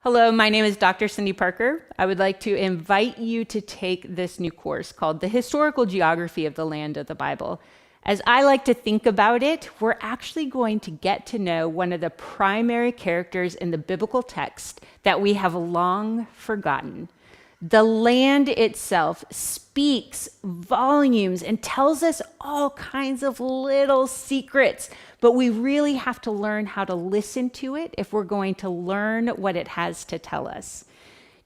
Hello, my name is Dr. Cyndi Parker. I would like to invite you to take this new course called The Historical Geography of the Land of the Bible. As I like to think about it, we're actually going to get to know one of the primary characters in the biblical text that we have long forgotten. The land itself speaks volumes and tells us all kinds of little secrets, but we really have to learn how to listen to it if we're going to learn what it has to tell us.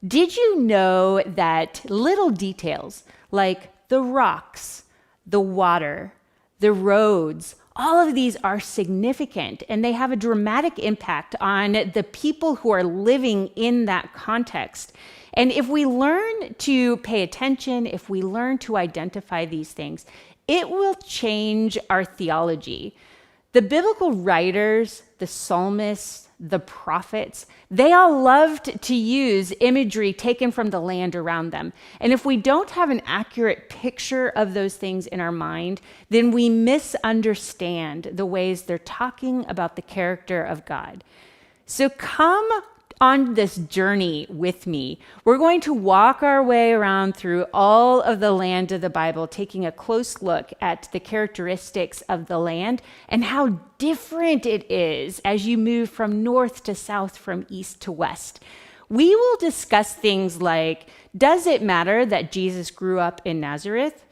Did you know that little details like the rocks, the water, the roads, all of these are significant and they have a dramatic impact on the people who are living in that context? And if we learn to pay attention, if we learn to identify these things, it will change our theology. The biblical writers, the psalmists, the prophets, they all loved to use imagery taken from the land around them. And if we don't have an accurate picture of those things in our mind, then we misunderstand the ways they're talking about the character of God. So come on this journey with me. We're going to walk our way around through all of the land of the Bible, taking a close look at the characteristics of the land and how different it is as you move from north to south, from east to west. We will discuss things like, does it matter that Jesus grew up in Nazareth?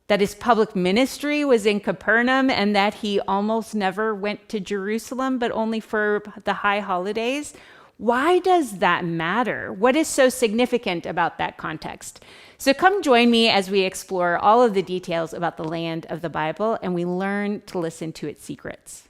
That his public ministry was in Capernaum and that he almost never went to Jerusalem, but only for the high holidays? Why does that matter? What is so significant about that context? So come join me as we explore all of the details about the land of the Bible and we learn to listen to its secrets.